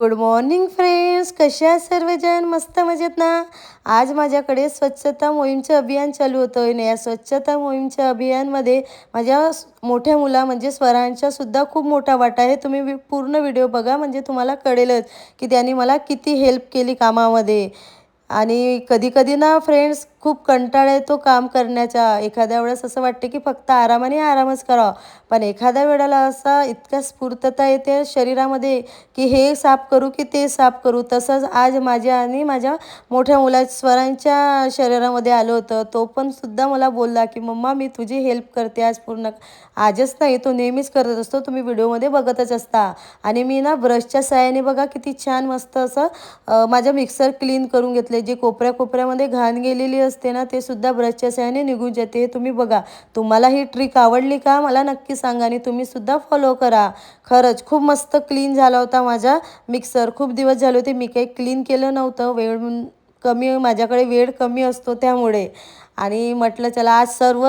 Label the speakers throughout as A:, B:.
A: Good morning friends, कशा आहात सर्वजण? मस्त मजेत ना? आज माझ्याकडे स्वच्छता मोहीमचं अभियान चालू होतं आणि या स्वच्छता मोहीमच्या अभियानमध्ये माझ्या मोठ्या मुला म्हणजे स्वरांचा सुद्धा खूप मोठा वाटा आहे. तुम्ही पूर्ण व्हिडिओ बघा म्हणजे तुम्हाला कळेलच की त्यांनी मला किती हेल्प केली कामामध्ये. आणि कधी-कधी ना फ्रेंड्स खूप कंटाळा येतो काम करण्याचा. एखाद्या वेळेस असं वाटते की फक्त आरामाने आरामच करावा. पण एखाद्या वेळेला असा इतका स्फूर्तता येते शरीरामध्ये की हे साफ करू की ते साफ करू. तसंच आज माझ्या आणि माझ्या मोठ्या स्वरांच्या शरीरामध्ये आलं होतं. तो पण सुद्धा मला बोलला की "मम्मा मी तुझी हेल्प करते आज पूर्ण." आजच नाही, तो नेहमीच करत असतो. तुम्ही व्हिडिओमध्ये बघतच असता. आणि मी ना ब्रशच्या साहाय्याने बघा किती छान मस्त असं माझं मिक्सर क्लीन करून घेतले. जे कोपऱ्या-कोपऱ्यामध्ये घाण गेलेली असते ना, ते सुद्धा ब्रशच्या साहाय्याने निघून जाते. हे तुम्ही बघा. तुम्हाला ही ट्रिक आवडली का? मला नक्की सांगा आणि तुम्ही सुद्धा फॉलो करा. खरंच खूप मस्त क्लीन झाला होता माझा मिक्सर. खूप दिवस झाले होते मी काही क्लीन केलं नव्हतं. कमी माझ्याकडे वेळ कमी असतो त्यामुळे. आणि म्हटलं चला आज सर्व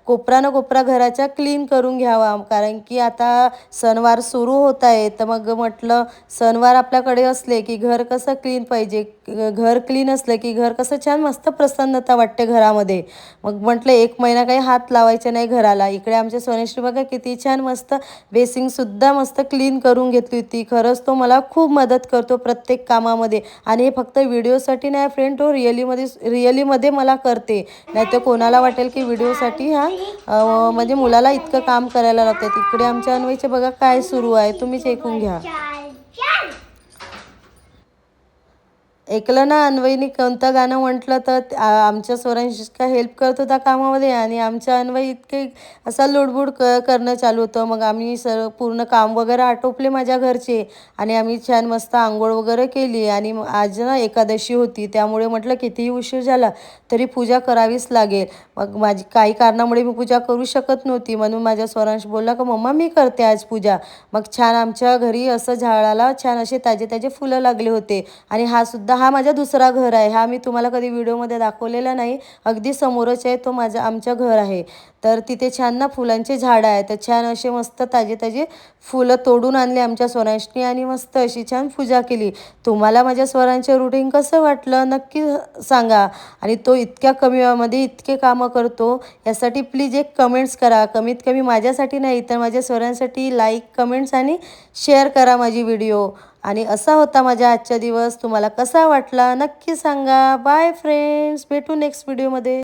A: कोपरा ना कोपरा घराचा क्लीन करून घ्यावा. कारण की आता सणवार सुरू होत आहे. तर मग म्हटलं सणवार आपल्याकडे असले की घर कसं क्लीन पाहिजे. घर क्लीन असलं की घर कसं छान मस्त प्रसन्नता वाटते घरामध्ये. मग म्हटलं 1 महिना काही हात लावायचे नाही घराला. इकडे आमच्या सोनेश्री बघा किती छान मस्त बेसिंगसुद्धा मस्त क्लीन करून घेतली होती. खरंच तो मला खूप मदत करतो प्रत्येक कामामध्ये. आणि हे फक्त व्हिडिओसाठी नाही फ्रेंड, तो रिअलीमध्ये मला करते. नाहीतर कोणाला वाटेल की व्हिडिओसाठी म्हणजे मुलाला इतकं काम करायला लागतं. तिकडे आमच्या अन्वयचे बघा काय सुरू आहे, तुम्हीच ऐकून घ्या. ऐकलं ना अन्वयनी कोणतं गाणं म्हटलं तर आमच्या स्वरांशी इतका हेल्प करत होता कामामध्ये आणि आमच्या अन्वय इतके असा लुडबुड करणं चालू होतं. मग आम्ही पूर्ण काम वगैरे आटोपले माझ्या घरचे आणि आम्ही छान मस्त अंघोळ वगैरे केली. आणि आज ना एकादशी होती त्यामुळे म्हटलं कितीही उशीर झाला तरी पूजा करावीच लागेल. मग माझी काही कारणामुळे मी पूजा करू शकत नव्हती म्हणून माझ्या स्वरांश बोलला का मम्मा मी करते आज पूजा. मग छान आमच्या घरी असं झाडाला छान असे ताजे ताजे फुलं लागले होते. आणि हा माझा दुसरा घर आहे. हा मी तुम्हाला कधी व्हिडिओमध्ये दाखवलेला नाही. अगदी समोरच आहे, तो आमचं घर आहे. तर तिथे छान ना फुलांचे झाडं आहेत. तर छान असे मस्त ताजे ताजे फुलं तोडून आणले आमच्या स्वरांशनी आणि मस्त अशी छान पूजा केली. तुम्हाला माझ्या स्वरांचे रुटीन कसं वाटलं नक्की सांगा. आणि तो इतक्या कमी वेळामध्ये इतके कामं करतो यासाठी प्लीज एक कमेंट्स करा. कमीत कमी माझ्यासाठी नाही तर माझ्या स्वरांसाठी लाईक, कमेंट्स आणि शेअर करा माझी व्हिडिओ. आणि असा होता माझा आजचा दिवस. तुम्हाला कसा वाटला नक्की सांगा. बाय फ्रेंड्स, भेटू नेक्स्ट व्हिडिओमध्ये.